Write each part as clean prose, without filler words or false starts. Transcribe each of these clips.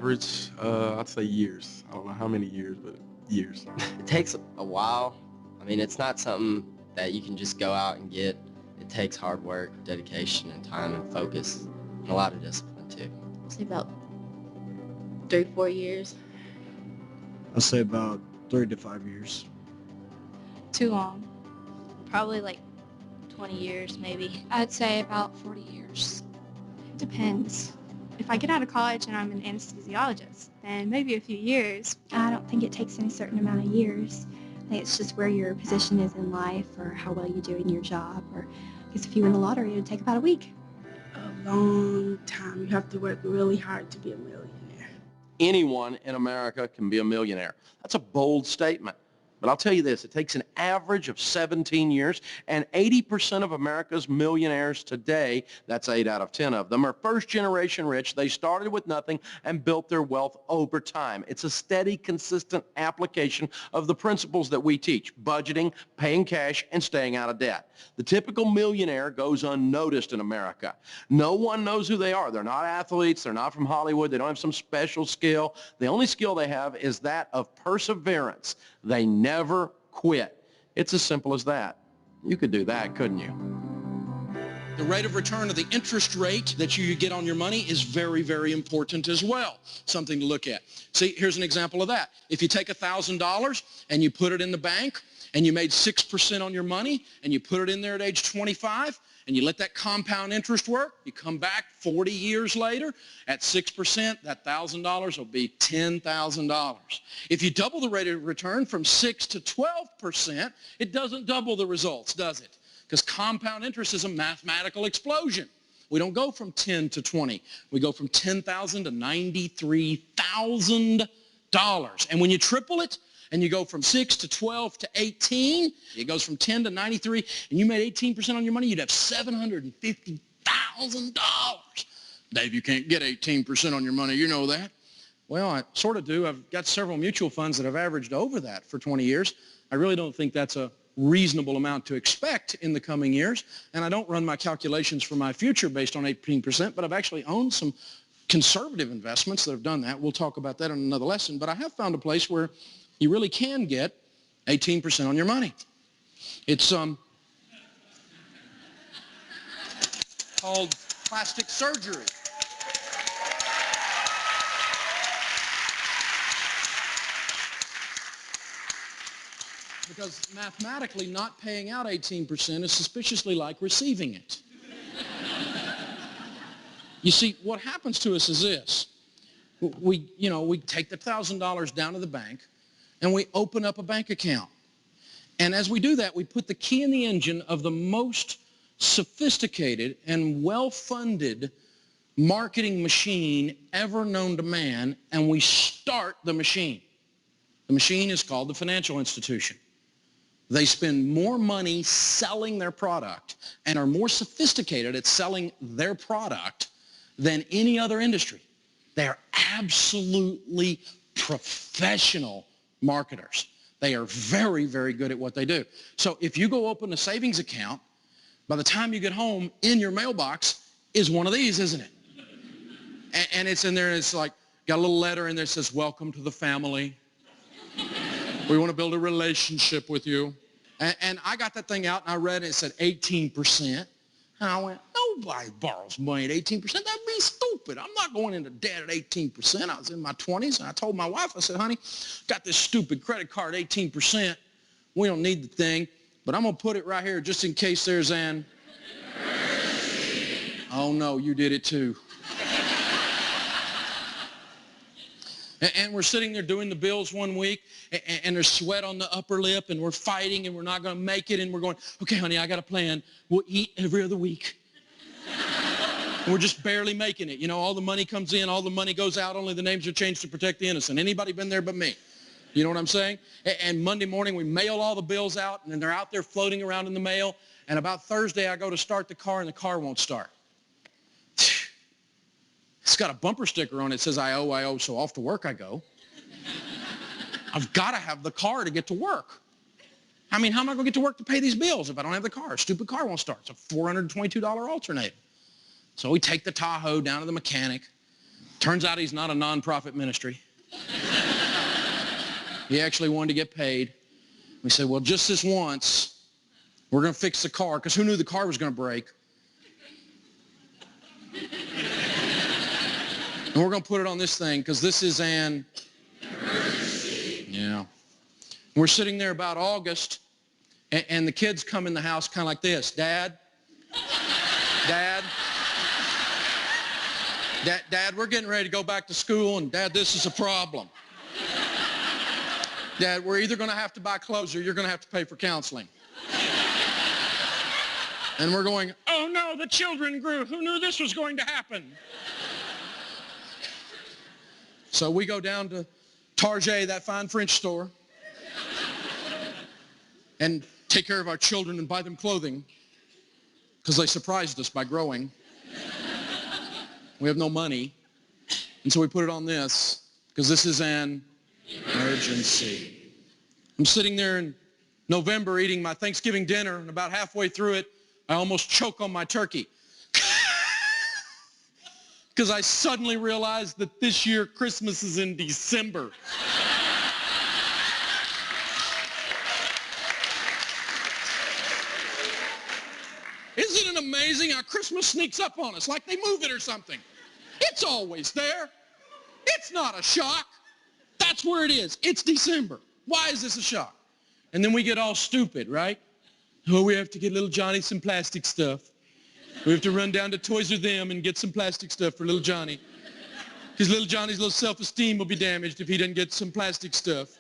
average, I'd say years. I don't know how many years, but years. It takes a while. I mean, it's not something that you can just go out and get. It takes hard work, dedication, and time and focus, and a lot of discipline too. I'll say about 3-4 years. I'll say about 3 to 5 years. Too long. Probably like 20 years maybe. I'd say about 40 years. It depends. If I get out of college and I'm an anesthesiologist, then maybe a few years. I don't think it takes any certain amount of years. I think it's just where your position is in life or how well you do in your job. Or I guess if you win the lottery, it would take about a week. A long time. You have to work really hard to be a millionaire. Anyone in America can be a millionaire. That's a bold statement. But I'll tell you this, it takes an average of 17 years, and 80% of America's millionaires today, that's 8 out of 10 of them, are first-generation rich. They started with nothing and built their wealth over time. It's a steady, consistent application of the principles that we teach: budgeting, paying cash, and staying out of debt. The typical millionaire goes unnoticed in America. No one knows who they are. They're not athletes. They're not from Hollywood. They don't have some special skill. The only skill they have is that of perseverance. They never quit. It's as simple as that. You could do that, couldn't you? The rate of return of the interest rate that you get on your money is very, very important as well. Something to look at. See, here's an example of that. If you take $1,000 and you put it in the bank and you made 6% on your money and you put it in there at age 25 and you let that compound interest work, you come back 40 years later at 6%, that $1,000 will be $10,000. If you double the rate of return from 6 to 12%, it doesn't double the results, does it? Because compound interest is a mathematical explosion. We don't go from 10 to 20. We go from $10,000 to $93,000. And when you triple it, and you go from 6 to 12 to 18, it goes from 10 to 93, and you made 18% on your money, you'd have $750,000. Dave, you can't get 18% on your money, you know that. Well, I sort of do. I've got several mutual funds that have averaged over that for 20 years. I really don't think that's a reasonable amount to expect in the coming years, and I don't run my calculations for my future based on 18%, but I've actually owned some conservative investments that have done that. We'll talk about that in another lesson, but I have found a place where you really can get 18% on your money. It's called plastic surgery. Because mathematically, not paying out 18% is suspiciously like receiving it. You see, what happens to us is this. We take the $1,000 down to the bank, and we open up a bank account. And as we do that, we put the key in the engine of the most sophisticated and well-funded marketing machine ever known to man, and we start the machine. The machine is called the financial institution. They spend more money selling their product and are more sophisticated at selling their product than any other industry. They are absolutely professional marketers. They are very, very good at what they do. So if you go open a savings account, by the time you get home, in your mailbox is one of these, isn't it? And it's in there, and it's like, got a little letter in there that says, "Welcome to the family. We want to build a relationship with you." And I got that thing out, and I read it. It said 18%. And I went, nobody borrows money at 18%. That'd be stupid. I'm not going into debt at 18%. I was in my 20s, and I told my wife, I said, "Honey, got this stupid credit card, 18%. We don't need the thing, but I'm going to put it right here just in case there's an..." Oh, no, you did it too. And we're sitting there doing the bills one week, and there's sweat on the upper lip, and we're fighting, and we're not going to make it, and we're going, "Okay, honey, I got a plan. We'll eat every other week." And we're just barely making it. You know, all the money comes in, all the money goes out, only the names are changed to protect the innocent. Anybody been there but me? You know what I'm saying? And Monday morning, we mail all the bills out, and then they're out there floating around in the mail, and about Thursday, I go to start the car, and the car won't start. It's got a bumper sticker on it that says, I owe, so off to work I go. I've got to have the car to get to work. I mean, how am I going to get to work to pay these bills if I don't have the car? A stupid car won't start. It's a $422 alternator. So we take the Tahoe down to the mechanic. Turns out he's not a nonprofit ministry. He actually wanted to get paid. We said, well, just this once, we're going to fix the car, because who knew the car was going to break? And we're going to put it on this thing, because this is an emergency. Yeah. We're sitting there about August, and the kids come in the house kind of like this. Dad, we're getting ready to go back to school, and Dad, this is a problem. Dad, we're either going to have to buy clothes or you're going to have to pay for counseling. And we're going, oh no, the children grew. Who knew this was going to happen? So we go down to Target, that fine French store, and take care of our children and buy them clothing, because they surprised us by growing. We have no money, and so we put it on this, because this is an emergency. I'm sitting there in November eating my Thanksgiving dinner, and about halfway through it, I almost choke on my turkey. Because I suddenly realized that this year Christmas is in December. Isn't it amazing how Christmas sneaks up on us like they move it or something? It's always there. It's not a shock. That's where it is. It's December. Why is this a shock? And then we get all stupid, right? Oh, we have to get little Johnny some plastic stuff. We have to run down to Toys R Them and get some plastic stuff for little Johnny. Because little Johnny's little self-esteem will be damaged if he doesn't get some plastic stuff.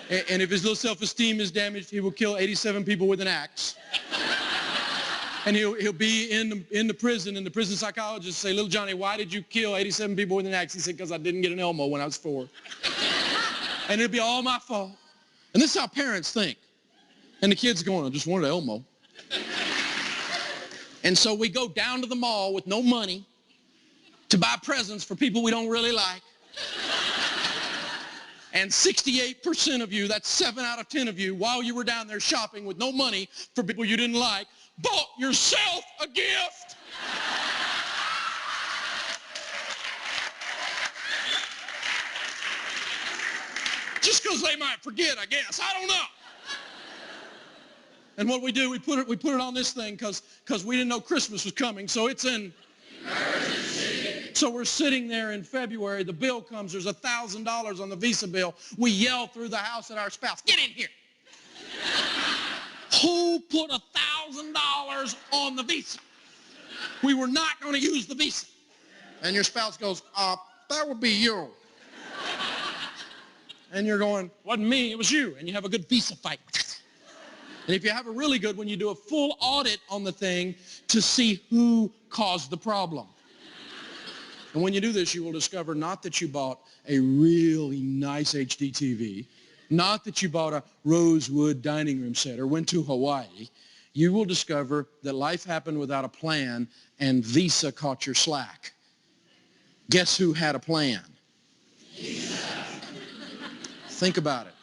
And if his little self-esteem is damaged, he will kill 87 people with an axe. And he'll be in the prison, and the prison psychologist say, little Johnny, why did you kill 87 people with an axe? He said, because I didn't get an Elmo when I was 4. And it'll be all my fault. And this is how parents think. And the kid's going, I just wanted an Elmo. And so we go down to the mall with no money to buy presents for people we don't really like. And 68% of you, that's 7 out of 10 of you, while you were down there shopping with no money for people you didn't like, bought yourself a gift. Just because they might forget, I guess. I don't know. And what we do, we put it on this thing because we didn't know Christmas was coming, so it's an emergency. So we're sitting there in February, the bill comes, there's $1,000 on the Visa bill. We yell through the house at our spouse, get in here. Who put $1,000 on the Visa? We were not going to use the Visa. And your spouse goes, that would be you. And you're going, wasn't me, it was you. And you have a good Visa fight. And if you have a really good one, you do a full audit on the thing to see who caused the problem. And when you do this, you will discover not that you bought a really nice HD TV, not that you bought a rosewood dining room set or went to Hawaii. You will discover that life happened without a plan and Visa caught your slack. Guess who had a plan? Visa. Think about it.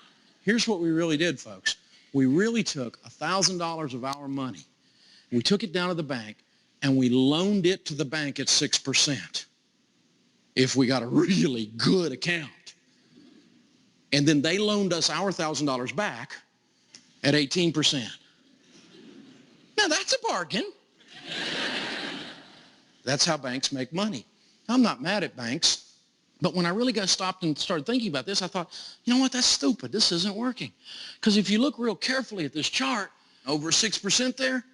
Here's what we really did, folks. We really took $1,000 of our money. We took it down to the bank and we loaned it to the bank at 6% if we got a really good account. And then they loaned us our $1,000 back at 18%. Now that's a bargain. That's how banks make money. I'm not mad at banks. But when I really got stopped and started thinking about this, I thought, you know what, that's stupid. This isn't working. Because if you look real carefully at this chart, over 6% there,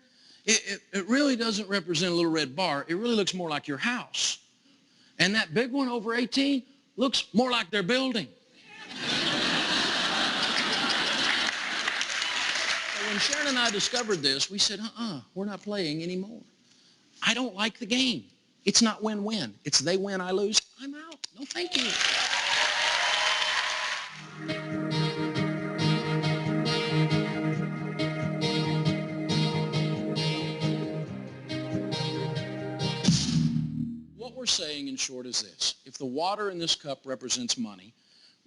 it really doesn't represent a little red bar. It really looks more like your house. And that big one over 18 looks more like their building. So when Sharon and I discovered this, we said, we're not playing anymore. I don't like the game. It's not win-win. It's they win, I lose, I'm out. No, thank you. What we're saying in short is this. If the water in this cup represents money,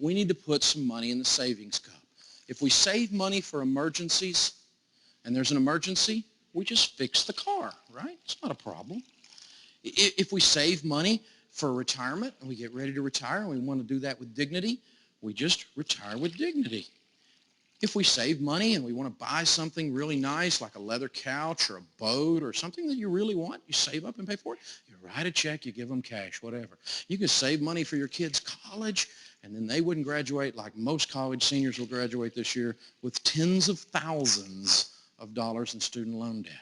we need to put some money in the savings cup. If we save money for emergencies, and there's an emergency, we just fix the car, right? It's not a problem. If we save money for retirement and we get ready to retire and we want to do that with dignity, we just retire with dignity. If we save money and we want to buy something really nice like a leather couch or a boat or something that you really want, you save up and pay for it. You write a check, you give them cash, whatever. You could save money for your kids' college and then they wouldn't graduate like most college seniors will graduate this year with tens of thousands of dollars in student loan debt.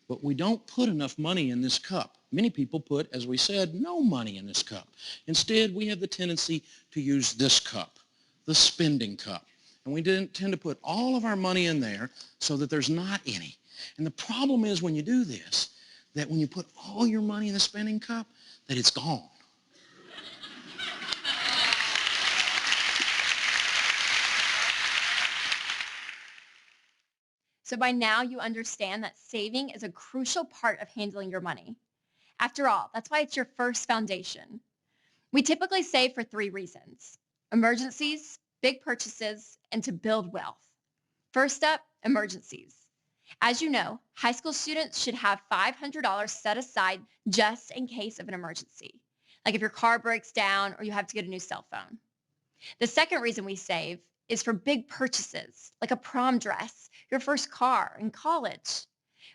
But we don't put enough money in this cup. Many people put, as we said, no money in this cup. Instead, we have the tendency to use this cup, the spending cup. And we tend to put all of our money in there so that there's not any. And the problem is when you do this, that when you put all your money in the spending cup, that it's gone. So by now you understand that saving is a crucial part of handling your money. After all, that's why it's your first foundation. We typically save for 3 reasons: emergencies, big purchases, and to build wealth. First up, emergencies. As you know, high school students should have $500 set aside just in case of an emergency, like if your car breaks down or you have to get a new cell phone. The second reason we save is for big purchases, like a prom dress, your first car in college.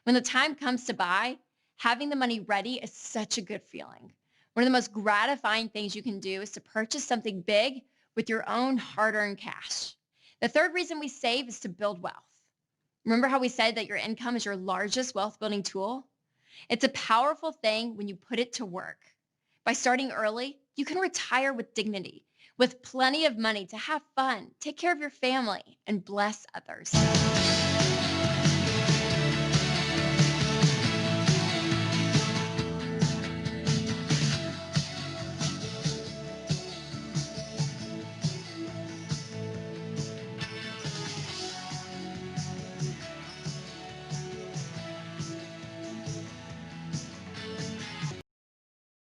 When the time comes to buy, having the money ready is such a good feeling. One of the most gratifying things you can do is to purchase something big with your own hard-earned cash. The third reason we save is to build wealth. Remember how we said that your income is your largest wealth-building tool? It's a powerful thing when you put it to work. By starting early, you can retire with dignity, with plenty of money to have fun, take care of your family, and bless others.